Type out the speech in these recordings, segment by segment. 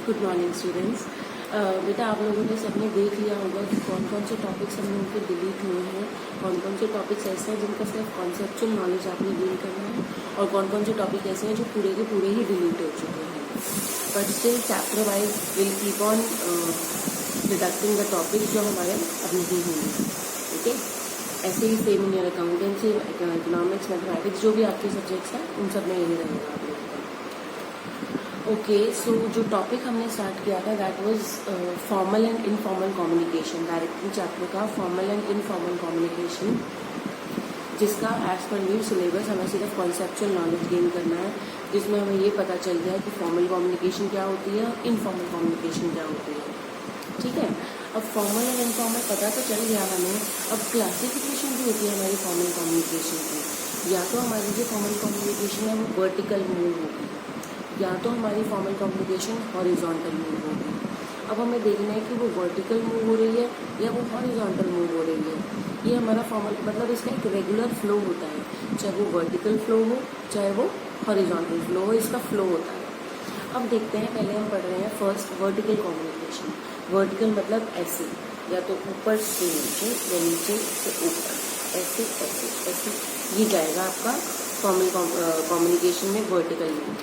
Good morning students. बेटा आप लोगों ने सबने देख लिया होगा कि कौन कौन से टॉपिक्स हम लोगों के डिलीट हुए हैं, कौन कौन से टॉपिक्स ऐसे हैं जिनका सिर्फ कॉन्सेप्चुअल नॉलेज आपने गेन करना है और कौन कौन से टॉपिक ऐसे हैं जो पूरे के पूरे ही डिलीट हो चुके हैं। But still chapter wise will keep on deducting the topics जो हमारे अब नहीं होंगे। ओके, ऐसे ही same in your accountancy, economics, mathematics, जो भी आपके सब्जेक्ट्स हैं उन सब में यही रहेगा आप लोगों का। ओके, सो जो टॉपिक हमने स्टार्ट किया था that was formal and informal communication, directly chapter का फॉर्मल एंड इनफॉर्मल कम्युनिकेशन, जिसका एज पर न्यू सिलेबस हमें सिर्फ कॉन्सेप्चुअल नॉलेज गेन करना है, जिसमें हमें ये पता चल गया कि फॉर्मल कम्युनिकेशन क्या होती है और इनफॉर्मल कम्युनिकेशन क्या होती है। ठीक है, अब फॉर्मल और इनफॉर्मल पता तो चल गया हमें। अब क्लासिफिकेशन भी होती है हमारी फॉर्मल कम्युनिकेशन की। या तो हमारी जो फॉर्मल कम्युनिकेशन है वो वर्टिकल मूव होगी, या तो हमारी फॉर्मल कम्युनिकेशन हॉरिजॉन्टल मूव होगी। अब हमें देखना है कि वो वर्टिकल मूव हो रही है या वो हॉरिजॉन्टल मूव हो रही है। ये हमारा फॉर्मल मतलब इसका एक रेगुलर फ्लो होता है, चाहे वो वर्टिकल फ्लो हो चाहे वो हॉरिजॉन्टल फ्लो हो, इसका फ्लो होता है। अब देखते हैं, पहले हम पढ़ रहे हैं फर्स्ट वर्टिकल कम्युनिकेशन। वर्टिकल मतलब ऐसे, या तो ऊपर से नीचे या नीचे से ऊपर, ऐसे ऐसे ऐसे ये जाएगा आपका फॉर्मल कम्युनिकेशन में vertically.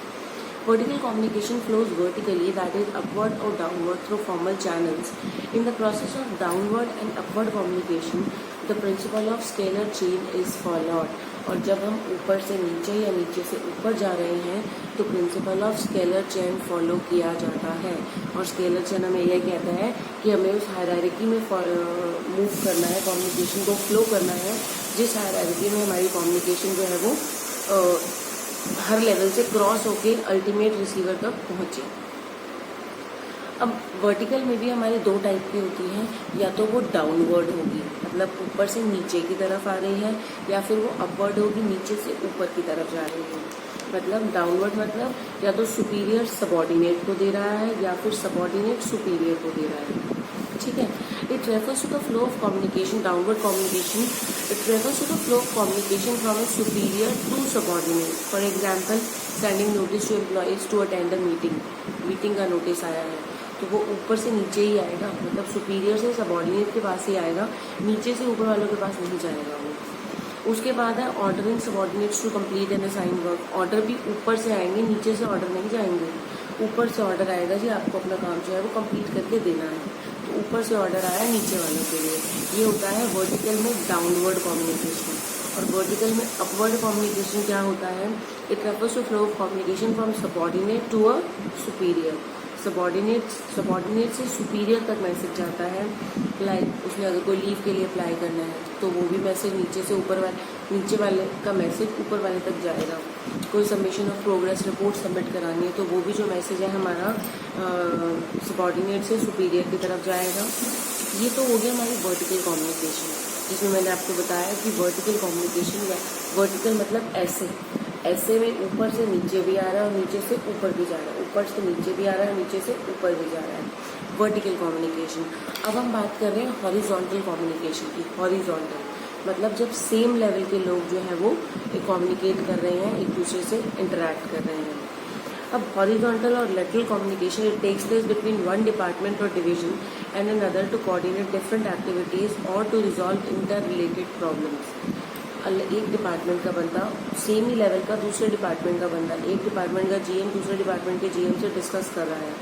Vertical communication flows vertically, that is upward or downward through formal channels. In the process of downward and upward communication, the principle of scalar chain is followed. और जब हम ऊपर से नीचे या नीचे से ऊपर जा रहे हैं तो principle of scalar chain follow किया जाता है। और स्केलर चेन हमें यह कहता है कि हमें उस हायरार्की में मूव करना है, कम्युनिकेशन को फ्लो करना है जिस हायरार्की में हमारी कम्युनिकेशन जो है वो हर लेवल से क्रॉस होके अल्टीमेट रिसीवर तक पहुंचे। अब वर्टिकल में भी हमारी दो टाइप की होती हैं, या तो वो डाउनवर्ड होगी मतलब ऊपर से नीचे की तरफ आ रही है, या फिर वो अपवर्ड होगी नीचे से ऊपर की तरफ जा रही है। मतलब डाउनवर्ड मतलब या तो सुपीरियर सबॉर्डिनेट को दे रहा है या फिर सबॉर्डिनेट सुपीरियर को दे रहा है। ठीक है, it refers to the flow of communication, downward communication, it refers to the flow of communication from a superior to subordinate. For example, sending notice to employees to attend a meeting का notice आया है तो वो ऊपर से नीचे ही आएगा, मतलब सुपीरियर से सबॉर्डिनेट के पास ही आएगा, नीचे से ऊपर वालों के पास नहीं जाएगा वो। उसके बाद है ordering subordinates to complete an assign work. Order भी ऊपर से आएंगे, नीचे से ऑर्डर नहीं जाएंगे। ऊपर से ऑर्डर आएगा जी आपको अपना काम जो है वो कंप्लीट करके देना है, तो ऊपर से ऑर्डर आया नीचे वालों के लिए। ये होता है वर्टिकल में डाउनवर्ड कम्युनिकेशन। और वर्टिकल में अपवर्ड कम्युनिकेशन क्या होता है? It refers to flow of communication from subordinate to a superior. Subordinate से सुपीरियर तक मैसेज जाता है। लाइक उसने अगर कोई लीव के लिए अप्लाई करना है तो वो भी मैसेज नीचे से ऊपर नीचे वाले का मैसेज ऊपर वाले तक जाएगा। कोई submission of progress report submit करानी है तो वो भी जो मैसेज है हमारा सबॉर्डिनेट से सुपीरियर की तरफ जाएगा। ये तो हो गया हमारी वर्टिकल कम्युनिकेशन, जिसमें मैंने आपको बताया कि वर्टिकल कम्युनिकेशन या वर्टिकल मतलब ऐसे में ऊपर से नीचे भी आ रहा है और नीचे से ऊपर भी जा रहा है, ऊपर से नीचे भी आ रहा है, नीचे से ऊपर भी जा रहा है, वर्टिकल कम्युनिकेशन। अब हम बात कर रहे हैं हॉरिजॉन्टल कम्युनिकेशन की। हॉरिजॉन्टल मतलब जब सेम लेवल के लोग जो है वो कम्युनिकेट कर रहे हैं, एक दूसरे से इंटरेक्ट कर रहे हैं। अब हॉरिजॉन्टल और lateral communication it takes place between one department और division and another to coordinate different activities और to resolve inter related problems. एक डिपार्टमेंट का बंदा सेम ही लेवल का दूसरे डिपार्टमेंट का बंदा, एक डिपार्टमेंट का जीएम दूसरे डिपार्टमेंट के जीएम से डिस्कस कर रहा है,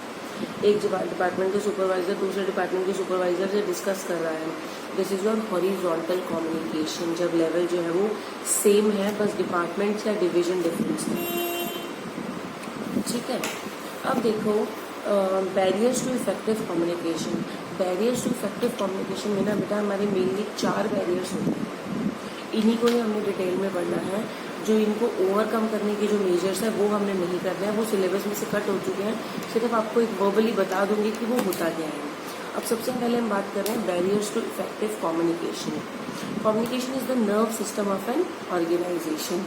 एक डिपार्टमेंट के सुपरवाइजर दूसरे डिपार्टमेंट के सुपरवाइजर से डिस्कस कर रहा है। This is your horizontal communication, जब लेवल जो है वो सेम है, बस डिपार्टमेंट्स या डिवीजन डिफरेंस है। ठीक है, अब देखो barriers to effective communication. Barriers to effective communication में ना बेटा हमारे मेनली 4 बैरियर्स होते हैं। इन्हीं को ही हमने डिटेल में पढ़ना है। जो इनको ओवरकम करने के जो मेजर्स है वो हमने नहीं करना है, वो सिलेबस में से कट हो चुके हैं। सिर्फ आपको एक वर्बली बता दूंगी कि वो होता क्या है। अब सबसे पहले हम बात कर रहे हैं barriers to effective communication. Communication is the nerve system of an organisation.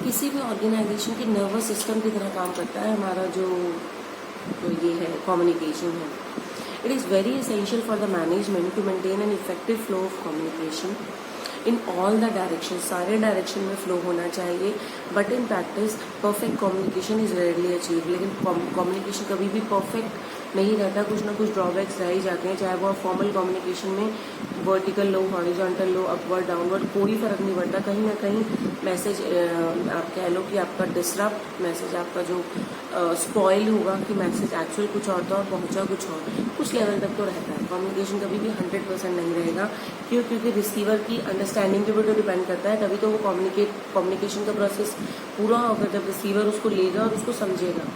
किसी भी ऑर्गेनाइजेशन के नर्वस सिस्टम की तरह काम करता है हमारा जो ये है कम्युनिकेशन है। It is very essential for the management to maintain an effective flow of communication in all the direction, सारे डायरेक्शन में फ्लो होना चाहिए। But in practice perfect communication is rarely achieve. लेकिन कम्युनिकेशन कभी भी परफेक्ट नहीं रहता, कुछ ना कुछ ड्रॉबैक्स रह ही जाते हैं। चाहे वो आप फॉर्मल कम्युनिकेशन में वर्टिकल लो, हॉरिजॉन्टल लो, अपवर्ड डाउनवर्ड, कोई फ़र्क नहीं पड़ता, कहीं ना कहीं मैसेज आप कह लो कि आपका डिसरप्ट मैसेज, आपका जो स्पॉइल होगा कि मैसेज एक्चुअल कुछ और था और पहुंचा कुछ लेवल तक तो रहता है। कम्युनिकेशन कभी भी 100% नहीं रहेगा। क्यों? क्योंकि रिसीवर की अंडरस्टैंडिंग के ऊपर तो डिपेंड करता है, तभी तो वो कम्युनिकेशन का प्रोसेस पूरा होगा जब रिसीवर उसको लेगा और उसको समझेगा।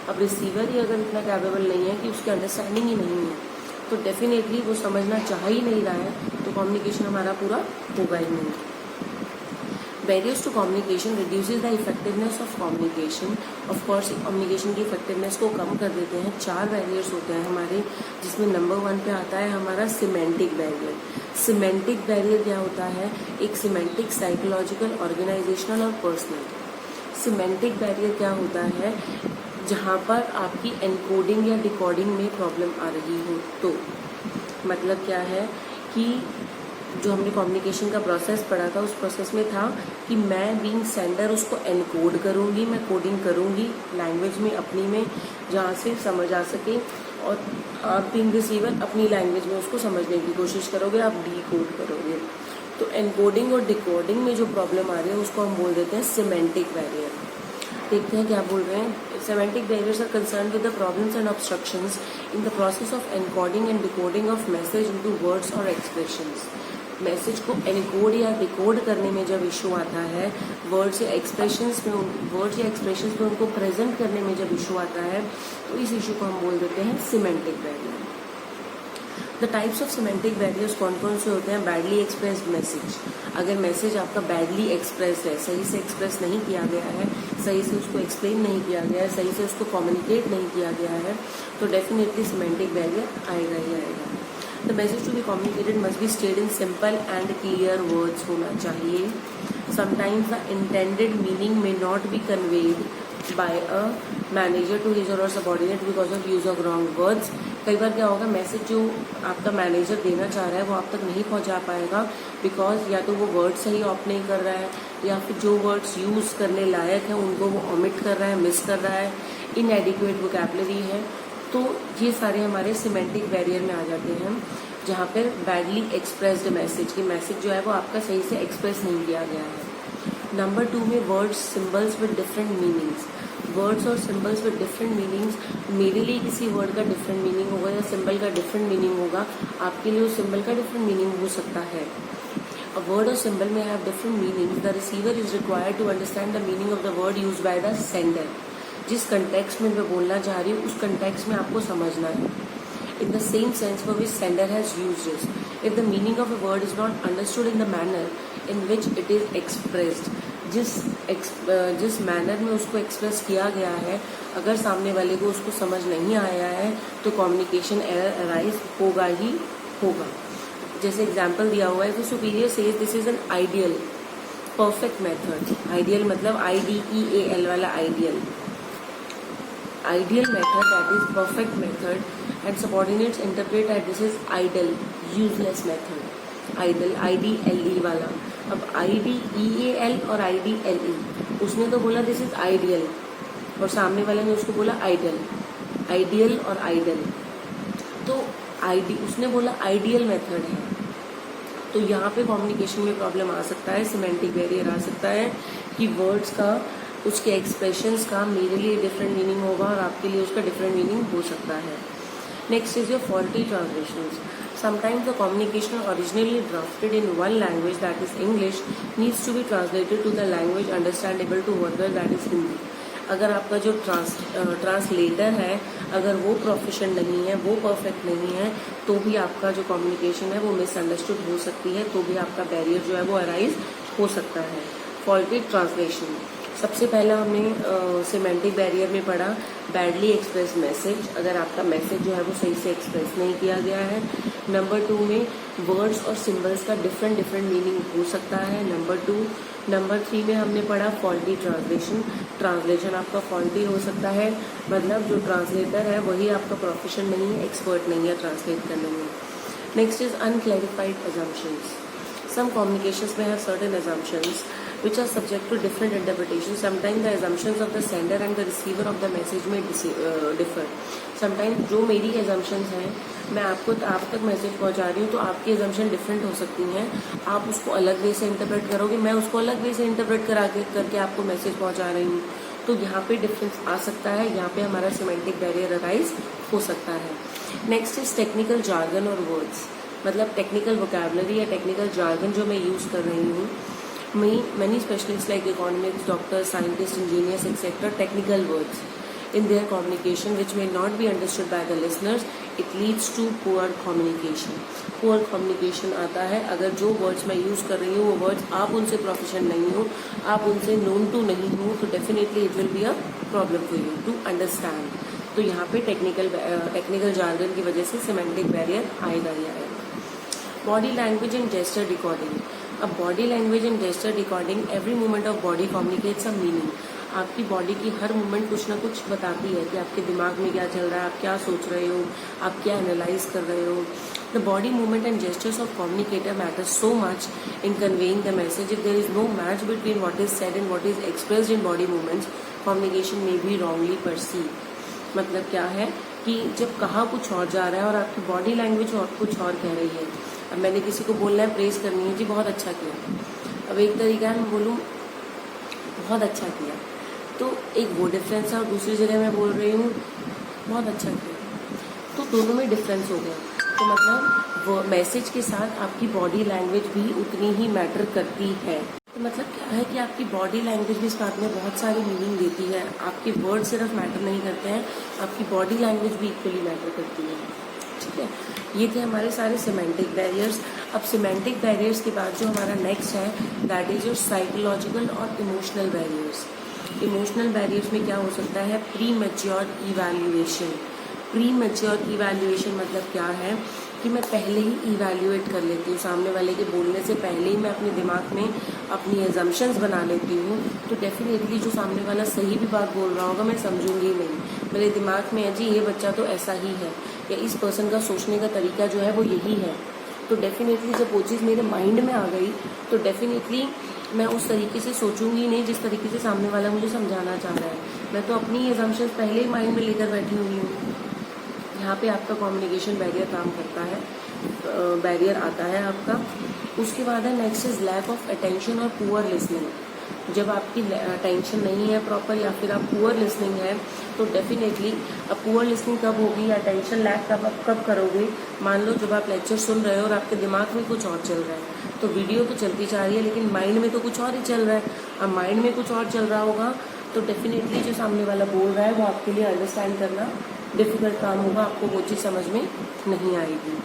अब रिसीवर ही अगर इतना कैपेबल नहीं है कि उसकी अंडरस्टैंडिंग ही नहीं है, तो डेफिनेटली वो समझना चाह ही नहीं रहा है, तो कम्युनिकेशन हमारा पूरा होगा ही नहीं। Barriers to communication reduces the effectiveness of communication. Of course communication की इफेक्टिवनेस को कम कर देते हैं। 4 बैरियर्स होते हैं हमारे, जिसमें नंबर 1 पे आता है हमारा सिमेंटिक बैरियर। सिमेंटिक बैरियर क्या होता है? एक सिमेंटिक, साइकोलॉजिकल, ऑर्गेनाइजेशनल और पर्सनल। सिमेंटिक बैरियर क्या होता है? जहाँ पर आपकी एनकोडिंग या डिकोडिंग में प्रॉब्लम आ रही हो। तो मतलब क्या है कि जो हमने कम्युनिकेशन का प्रोसेस पढ़ा था, उस प्रोसेस में था कि मैं बीइंग सेंडर उसको एनकोड करूँगी, मैं कोडिंग करूँगी लैंग्वेज में अपनी में, जहाँ से समझ आ सके, और आप बीइंग रिसीवर अपनी लैंग्वेज में उसको समझने की कोशिश करोगे, आप डीकोड करोगे। तो एनकोडिंग और डिकोडिंग में जो प्रॉब्लम आ रही है उसको हम बोल देते हैं सिमेंटिक बैरियर। देखते हैं क्या बोल रहे हैं। Semantic barriers are concerned with the problems and obstructions in the process of encoding and decoding of message into words or expressions. Message को एनकोड या डिकोड करने में जब इशू आता है, वर्ड्स या एक्सप्रेशंस में उनको प्रेजेंट करने में जब इशू आता है, तो इस इशू को हम बोल देते हैं semantic barrier. The types of semantic barriers कौन कौन से होते हैं? Badly expressed message. अगर मैसेज आपका बैडली एक्सप्रेस है, सही से एक्सप्रेस नहीं किया गया है, सही से उसको एक्सप्लेन नहीं किया गया है, सही से उसको कम्युनिकेट नहीं किया गया है, तो डेफिनेटली सिमेंटिक बैरियर आएगा ही आएगा। The message to be communicated must be stated in simple and clear words होना चाहिए। Sometimes the intended meaning may not be conveyed by a manager to his और subordinate because of use of wrong words. कई बार क्या होगा, message जो आपका manager देना चाह रहा है वो आप तक नहीं पहुंचा पाएगा, बिकॉज या तो वो वर्ड सही ऑप्ट नहीं कर रहा है, या फिर जो वर्ड्स यूज़ करने लायक है उनको वो ओमिट कर रहा है, मिस कर रहा है, इनएडिक्वेट वोकैबुलरी है। तो ये सारे हमारे सिमेंटिक बैरियर में आ जाते हैं, जहाँ पर बैडली एक्सप्रेस्ड मैसेज की मैसेज जो है वो आपका सही से एक्सप्रेस नहीं किया गया है। नंबर 2 में words symbols with different meanings. Words और सिंबल्स विद डिफरेंट मीनिंग्स, मेरे लिए किसी वर्ड का डिफरेंट मीनिंग होगा या सिंबल का डिफरेंट मीनिंग होगा, आपके लिए उस सिंबल का डिफरेंट मीनिंग हो सकता है। A word or symbol may have different meanings. The receiver is required to understand the meaning of the word used by the sender. जिस कंटेक्स्ट में मैं बोलना चाह रही हूँ उस कंटेक्स्ट में आपको समझना है। In the same sense for which sender has used it. If the meaning of a word is not understood in the manner in which it is expressed, जिस मैनर में उसको एक्सप्रेस किया गया है, अगर सामने वाले को उसको समझ नहीं आया है तो कम्युनिकेशन एरर अराइज होगा ही होगा। जैसे एग्जाम्पल दिया हुआ है, तो superior says this is an ideal perfect method. Ideal मतलब IDEAL वाला ideal method, that is perfect method, and subordinates interpret at this is idle useless method. Idle IDLE वाला। अब IDEAL और IDLE, उसने तो बोला दिस इज आइडियल और सामने वाले ने उसको बोला आइडल, आइडियल और आइडल। तो उसने बोला आइडियल मेथड है, तो यहाँ पे कम्युनिकेशन में प्रॉब्लम आ सकता है, सिमेंटिक बैरियर आ सकता है कि वर्ड्स का, उसके एक्सप्रेशंस का मेरे लिए डिफरेंट मीनिंग होगा और आपके लिए उसका डिफरेंट मीनिंग हो सकता है। Next is your faulty translations. Sometimes the communication originally drafted in one language, that is English, needs to be translated to the language understandable to others, that is Hindi. अगर आपका जो translator है, अगर वो proficient नहीं है, वो perfect नहीं है, तो भी आपका जो कम्युनिकेशन है वो मिसअंडरस्टूड हो सकती है, तो भी आपका बैरियर जो है वो अराइज हो सकता है। फॉल्टी ट्रांसलेशन, सबसे पहला हमने सिमेंटिक बैरियर में पढ़ा बैडली एक्सप्रेस मैसेज, अगर आपका मैसेज जो है वो सही से एक्सप्रेस नहीं किया गया है। नंबर 2 में वर्ड्स और सिंबल्स का डिफरेंट मीनिंग हो सकता है, नंबर 2। नंबर 3 में हमने पढ़ा फॉल्टी ट्रांसलेशन आपका फॉल्टी हो सकता है, मतलब जो ट्रांसलेटर है वही आपका प्रोफेशन नहीं है, एक्सपर्ट नहीं है ट्रांसलेट करने में। Next is unclarified assumptions. Some communications may have certain assumptions which are subject to different interpretations. Sometimes the assumptions of the sender and the receiver of the message may differ. Sometimes जो मेरी assumptions हैं, मैं आप तक message पहुंचा रही हूँ, तो आपकी assumption डिफरेंट हो सकती हैं. आप उसको अलग वे से इंटरप्रेट करोगे, मैं उसको अलग वे से इंटरप्रेट करके आपको मैसेज पहुंचा रही हूँ. तो यहाँ पे डिफरेंस आ सकता है, यहाँ पे हमारा सिमेंटिक बैरियर अराइज हो सकता है. नेक्स्ट इज टेक्निकल जार्गन और वर्ड्स. मतलब टेक्निकल वोकैबुलरी या टेक्निकल जार्गन जो मैं यूज़ कर रही हूँ. Many specialists like economists, doctors, scientists, engineers, etc. technical words in their communication which may not be understood by the listeners. It leads to poor communication. Poor communication आता है अगर जो words मैं use कर रही हूँ वो words आप उनसे प्रोफेशनल नहीं हो, आप उनसे known to नहीं हो, तो definitely it will be a problem for you to understand. तो यहाँ पे टेक्निकल जार्गन की वजह से सिमेंटिक बैरियर आएगा ही आएगा. Body language and gesture recording. अब body language and gesture recording, every movement of body communicates a meaning. आपकी बॉडी की हर मूवमेंट कुछ ना कुछ बताती है कि आपके दिमाग में क्या चल रहा है, आप क्या सोच रहे हो, आप क्या एनालाइज कर रहे हो. The body movement and gestures of communicator matter so much in conveying the message. If there is no match between what is said and what is expressed in body movements, communication में भी wrongly perceive. मतलब क्या है कि जब कहा कुछ और जा रहा है और आपकी बॉडी लैंग्वेज और कुछ और कह रही है. अब मैंने किसी को बोलना है, प्रेज करनी है, जी बहुत अच्छा किया. अब एक तरीका है मैं बोलूँ बहुत अच्छा किया, तो एक वो डिफरेंस है. और दूसरी जगह मैं बोल रही हूँ बहुत अच्छा किया, तो दोनों में डिफरेंस हो गया. तो मतलब वो मैसेज के साथ आपकी बॉडी लैंग्वेज भी उतनी ही मैटर करती है. तो मतलब क्या है कि आपकी बॉडी लैंग्वेज भी इस बात में बहुत सारी मीनिंग देती है. आपके वर्ड सिर्फ मैटर नहीं करते हैं, आपकी बॉडी लैंग्वेज भी इक्वली मैटर करती है. ठीक है, ये थे हमारे सारे सिमेंटिक बैरियर्स. अब सिमेंटिक बैरियर्स के बाद जो हमारा नेक्स्ट है दैट इज योर साइकोलॉजिकल और इमोशनल बैरियर्स. इमोशनल बैरियर्स में क्या हो सकता है? Pre mature evaluation. Pre mature evaluation मतलब क्या है कि मैं पहले ही इवैल्यूएट कर लेती हूँ, सामने वाले के बोलने से पहले ही मैं अपने दिमाग में अपनी एजम्पशंस बना लेती हूँ. तो डेफिनेटली जो सामने वाला सही भी बात बोल रहा होगा मैं समझूंगी नहीं. मेरे दिमाग में है जी ये बच्चा तो ऐसा ही है, या इस पर्सन का सोचने का तरीका जो है वो यही है. तो डेफिनेटली जब वो चीज़ मेरे माइंड में आ गई तो डेफिनेटली मैं उस तरीके से सोचूंगी नहीं जिस तरीके से सामने वाला मुझे समझाना चाह रहा है. मैं तो अपनी एजम्पशंस पहले ही माइंड में लेकर बैठी हुई हूँ. यहाँ पे आपका कम्युनिकेशन बैरियर काम करता है, बैरियर आता है आपका. उसके बाद है next is lack of attention और पुअर लिसनिंग. जब आपकी अटेंशन नहीं है प्रॉपर या फिर आप पुअर लिसनिंग है तो डेफिनेटली अब पुअर लिसनिंग कब होगी, अटेंशन लैक कब करोगे? मान लो जब आप लेक्चर सुन रहे हो और आपके दिमाग में कुछ और चल रहा है, तो वीडियो तो चलती जा रही है लेकिन माइंड में तो कुछ और ही चल रहा है. अब माइंड में कुछ और चल रहा होगा तो डेफिनेटली जो सामने वाला बोल रहा है वो आपके लिए अंडरस्टैंड करना डिफिकल्ट काम होगा, आपको वो चीज़ समझ में नहीं आएगी.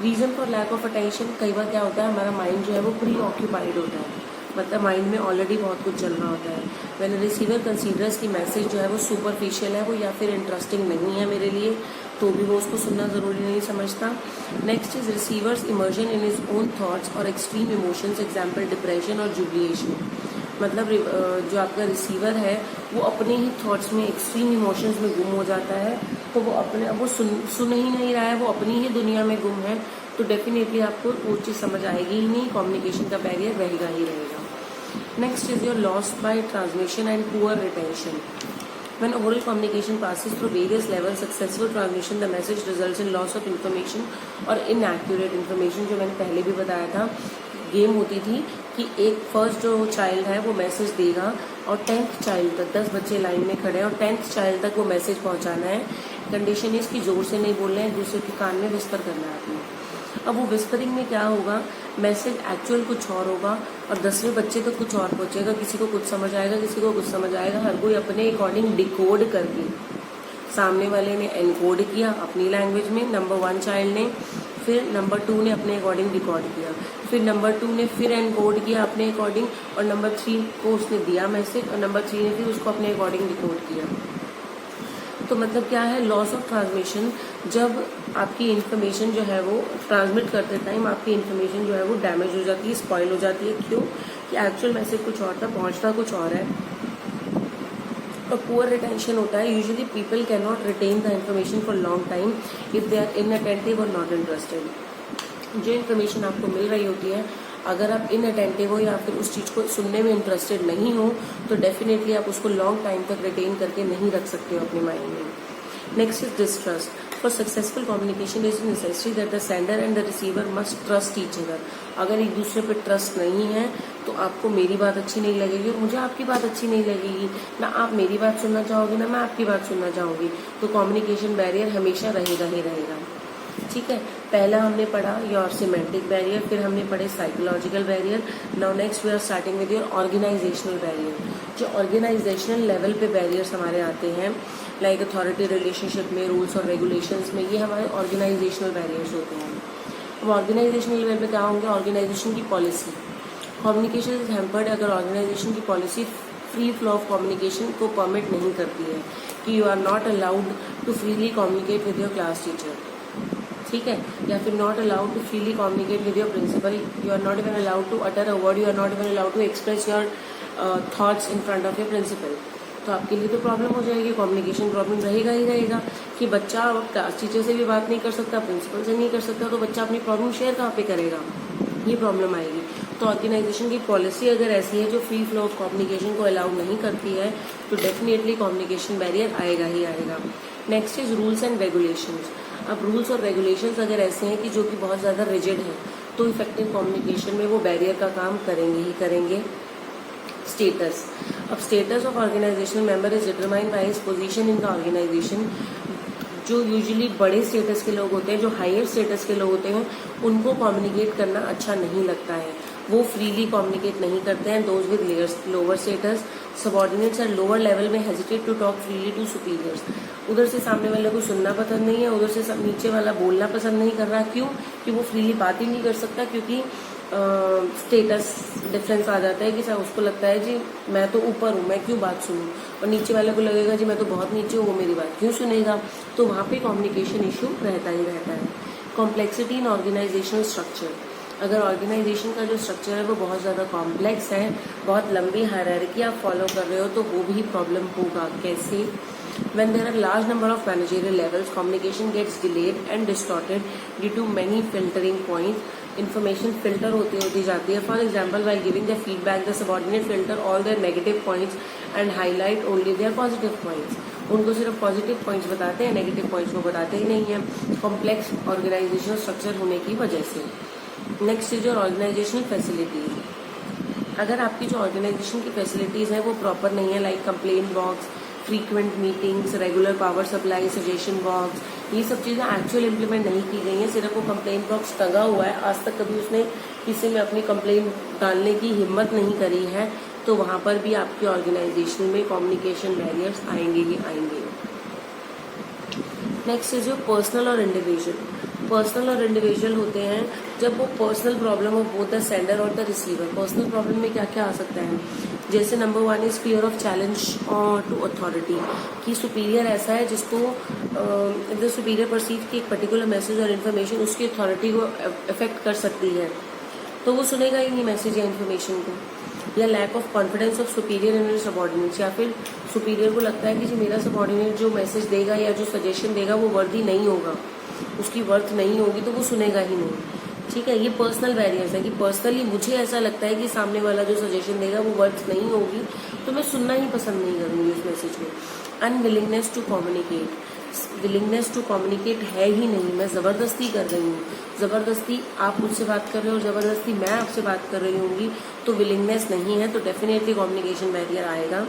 Reason for lack of attention, कई बार क्या होता है हमारा माइंड जो है वो प्री ऑक्यूपाइड होता है, मतलब माइंड में ऑलरेडी बहुत कुछ चल रहा होता है. व्हेन रिसीवर कंसीडर्स की मैसेज जो है वो सुपरफिशियल है, वो या फिर इंटरेस्टिंग नहीं है मेरे लिए, तो भी वो उसको सुनना ज़रूरी नहीं समझता. Next is receiver's immersion in his own thoughts और एक्सट्रीम इमोशंस, एग्जाम्पल डिप्रेशन और जुबिलिएशन. मतलब जो आपका रिसीवर है वो अपने ही थॉट्स में एक्सट्रीम इमोशंस में गुम हो जाता है, तो वो सुन ही नहीं रहा है, वो अपनी ही दुनिया में गुम है. तो डेफिनेटली आपको वो चीज़ समझ आएगी ही नहीं, कम्युनिकेशन का बैरियर रहेगा ही रहेगा. Next is your loss by transmission and poor retention. When oral communication passes through various levels, successful transmission the message results in loss of information और inaccurate information. जो मैंने पहले भी बताया था, गेम होती थी कि एक फर्स्ट जो चाइल्ड है वो मैसेज देगा और 10th चाइल्ड तक, 10 बच्चे लाइन में खड़े हैं और 10th चाइल्ड तक वो मैसेज पहुंचाना है. कंडीशन इसकी जोर से नहीं बोलना है, दूसरे के कान में विस्पर करना है आपने. अब वो विस्परिंग में क्या होगा, मैसेज एक्चुअल कुछ और होगा और 10वें बच्चे तक कुछ और पहुंचेगा. किसी को कुछ समझ आएगा, किसी को कुछ समझ आएगा, हर कोई अपने अकॉर्डिंग डिकोड करके. सामने वाले ने एनकोड किया अपनी लैंग्वेज में, नंबर 1 चाइल्ड ने, फिर नंबर 2 ने अपने अकॉर्डिंग डिकोड किया, फिर नंबर 2 ने फिर एनकोड किया अपने अकॉर्डिंग, और नंबर 3 को उसने दिया मैसेज और नंबर 3 ने फिर उसको अपने अकॉर्डिंग डिकोड किया. तो मतलब क्या है, लॉस ऑफ ट्रांसमिशन. जब आपकी इन्फॉर्मेशन जो है वो ट्रांसमिट करते टाइम आपकी इन्फॉर्मेशन जो है वो डैमेज हो जाती है, स्पॉइल हो जाती है. क्यों? कि एक्चुअल मैसेज कुछ और था, पहुंचता कुछ और है. और पुअर रिटेंशन होता है. Usually people can not retain the information for long time if they are inattentive और नॉट इंटरेस्टेड. जो इन्फॉर्मेशन आपको मिल रही होती है अगर आप इनअटेंटिव हो या फिर उस चीज़ को सुनने में इंटरेस्टेड नहीं हो तो डेफिनेटली आप उसको लॉन्ग टाइम तक रिटेन करके नहीं रख सकते हो अपने माइंड में। Next is distrust. For successful communication, it is necessary that the sender and the receiver must trust each other. अगर एक दूसरे पे ट्रस्ट नहीं है तो आपको मेरी बात अच्छी नहीं लगेगी और मुझे आपकी बात अच्छी नहीं लगेगी, ना आप मेरी बात सुनना चाहोगे ना मैं आपकी बात सुनना चाहूँगी, तो कम्युनिकेशन बैरियर हमेशा रहेगा ही रहेगा। ठीक है, पहला हमने पढ़ा योर सिमेंटिक बैरियर, फिर हमने पढ़े psychological barrier. Now next we are starting with your organisational barrier. जो ऑर्गेनाइजेशनल लेवल पे बैरियर्स हमारे आते हैं लाइक अथॉरिटी रिलेशनशिप में, रूल्स और रेगुलेशंस में, ये हमारे ऑर्गेनाइजेशनल बैरियर्स होते हैं। अब ऑर्गेनाइजेशनल लेवल पे क्या होंगे? ऑर्गेनाइजेशन की पॉलिसी। कम्युनिकेशन इज हैम्पर्ड अगर ऑर्गेनाइजेशन की policy free flow of communication को परमिट नहीं करती है कि you are not allowed to freely communicate with your class teacher, ठीक है, या फिर not allowed to freely communicate with your principal, you are not even allowed to utter a word, you are not even allowed to express your thoughts in front of your principal. तो आपके लिए तो problem हो जाएगी, communication problem रहेगा ही रहेगा कि बच्चा अब क्लास टीचर से भी बात नहीं कर सकता, प्रिंसिपल से नहीं कर सकता, तो बच्चा अपनी प्रॉब्लम शेयर कहाँ पे करेगा? ये प्रॉब्लम आएगी। तो ऑर्गेनाइजेशन की पॉलिसी अगर ऐसी है जो फ्री फ्लो ऑफ कम्युनिकेशन को अलाउ नहीं करती है तो डेफिनेटली कम्युनिकेशन बैरियर आएगा ही आएगा। Next is rules and regulations. अब रूल्स और रेगुलेशंस अगर ऐसे हैं कि जो कि बहुत ज़्यादा रिजिड है तो इफेक्टिव कम्युनिकेशन में वो बैरियर का काम करेंगे ही करेंगे। स्टेटस। अब status of organisational member is determined by his position in the organisation. जो यूजुअली बड़े स्टेटस के लोग होते हैं, जो हायर स्टेटस के लोग होते हैं, उनको कम्युनिकेट करना अच्छा नहीं लगता है, वो फ्रीली कम्युनिकेट नहीं करते हैं। Those with lower status subordinates at lower level में hesitate to talk freely to superiors. उधर से सामने वाले को सुनना पसंद नहीं है, उधर से सब नीचे वाला बोलना पसंद नहीं कर रहा। क्यों? कि वो फ्रीली बात ही नहीं कर सकता, क्योंकि स्टेटस डिफरेंस आ जाता है कि सर उसको लगता है जी मैं तो ऊपर हूँ, मैं क्यों बात सुनूँ, और नीचे वाले को लगेगा जी मैं तो बहुत नीचे हूँ, वो मेरी बात क्यों सुनेगा। तो वहाँ पे कम्युनिकेशन इशू रहता ही रहता है। Complexity in organisational structure. अगर ऑर्गेनाइजेशन का जो स्ट्रक्चर है वो बहुत ज़्यादा कॉम्प्लेक्स है, बहुत लंबी हायरार्की आप फॉलो कर रहे हो, तो वो भी प्रॉब्लम होगा। कैसे? When there are large number of managerial levels, communication gets delayed and distorted due to many filtering points. Information filter होती जाती है. For example, while giving the feedback, the subordinate filter all their negative points and highlight only their positive points. उनको सिर्फ positive points बताते हैं, negative points को बताते ही नहीं है, कॉम्प्लेक्स ऑर्गेनाइजेशनल स्ट्रक्चर होने की वजह से। Next is your organisational facilities. अगर आपकी जो ऑर्गेनाइजेशन की फैसिलिटीज है वो प्रॉपर नहीं है, like complaint box, frequent meetings, regular power supply, suggestion box, ये सब चीज़ें एक्चुअल इम्प्लीमेंट नहीं की गई हैं, सिर्फ वो कंप्लेंट बॉक्स टंगा हुआ है, आज तक कभी उसने किसी में अपनी कंप्लेंट डालने की हिम्मत नहीं करी है, तो वहाँ पर भी आपकी ऑर्गेनाइजेशन में कम्युनिकेशन बैरियर्स आएंगे ही आएंगे। नेक्स्ट इज योर पर्सनल और इंडिविजुअल। पर्सनल और इंडिविजुअल होते हैं जब वो personal problem of both the sender और द रिसीवर। पर्सनल प्रॉब्लम में क्या क्या आ सकता है? जैसे number 1 is fear of challenge to authority, कि सुपीरियर ऐसा है जिसको द सुपीरियर परसीव कि एक पर्टिकुलर मैसेज और इन्फॉर्मेशन उसकी अथॉरिटी को अफेक्ट कर सकती है, तो वो सुनेगा ही नहीं मैसेज या इन्फॉर्मेशन को। या lack of confidence of superior in subordinates, या फिर सुपीरियर को लगता है कि जो मेरा सबॉर्डिनेट जो मैसेज देगा या जो सजेशन देगा वो वर्दी नहीं होगा, उसकी वर्थ नहीं होगी, तो वो सुनेगा ही नहीं। ठीक है, ये पर्सनल बैरियर्स है कि पर्सनली मुझे ऐसा लगता है कि सामने वाला जो सजेशन देगा वो वर्थ नहीं होगी, तो मैं सुनना ही पसंद नहीं करूँगी उस मैसेज को। Unwillingness to communicate. Willingness to communicate है ही नहीं, मैं ज़बरदस्ती कर रही हूँ, ज़बरदस्ती आप मुझसे बात कर रहे हो और ज़बरदस्ती मैं आपसे बात कर रही होंगी, तो विलिंगनेस नहीं है, तो डेफिनेटली कम्युनिकेशन बैरियर आएगा।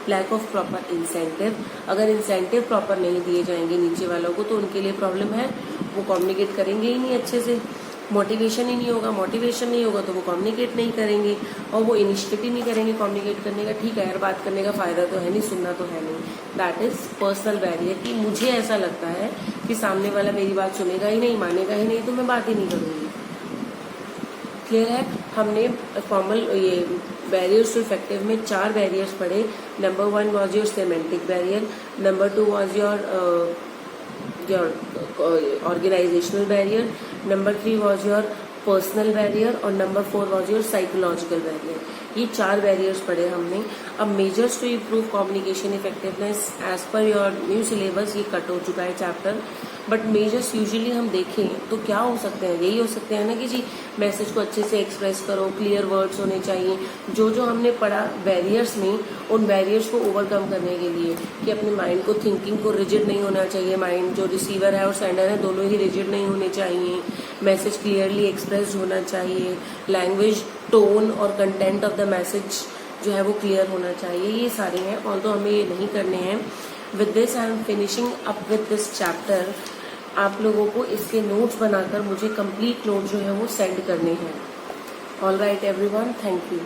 Lack of proper incentive. अगर इंसेंटिव प्रॉपर नहीं दिए जाएंगे नीचे वालों को तो उनके लिए प्रॉब्लम है, वो कम्युनिकेट करेंगे ही नहीं अच्छे से। मोटिवेशन ही नहीं होगा, मोटिवेशन नहीं होगा तो वो कम्युनिकेट नहीं करेंगे, और वो इनिशिएटिव नहीं करेंगे कम्युनिकेट करने का। ठीक है यार, बात करने का फ़ायदा तो है नहीं, सुनना तो है नहीं। दैट इज़ पर्सनल बैरियर कि मुझे ऐसा लगता है कि सामने वाला मेरी बात सुनेगा ही नहीं, मानेगा ही नहीं, तो मैं बात ही नहीं करूँगी। क्लियर है? हमने फॉर्मल ये बैरियर्स टू इफेक्टिव में 4 बैरियर्स पढ़े। Number 1 was your semantic barrier, number 2 was your organizational barrier, number 3 was your personal barrier, और number 4 was your psychological barrier. ये 4 बैरियर्स पढ़े हमने। अब measures to improve communication effectiveness as per your new syllabus ये cut हो चुका है chapter, but measures usually हम देखें तो क्या हो सकते हैं, यही हो सकते हैं ना कि जी मैसेज को अच्छे से एक्सप्रेस करो, क्लियर वर्ड्स होने चाहिए। जो जो हमने पढ़ा बैरियर्स में, उन बैरियर्स को ओवरकम करने के लिए कि अपने माइंड को, थिंकिंग को रिजिड नहीं होना चाहिए, माइंड जो रिसीवर है और सेंडर है दोनों ही रिजिड नहीं होने चाहिए, मैसेज क्लियरली एक्सप्रेस होना चाहिए, लैंग्वेज, टोन और कंटेंट ऑफ द मैसेज जो है वो क्लियर होना चाहिए। ये सारे हैं, ऑल्दो हमें ये नहीं करने हैं। With this I am finishing up with this chapter. आप लोगों को इसके नोट्स बनाकर मुझे कंप्लीट नोट जो है वो सेंड करने हैं। All right everyone, thank you.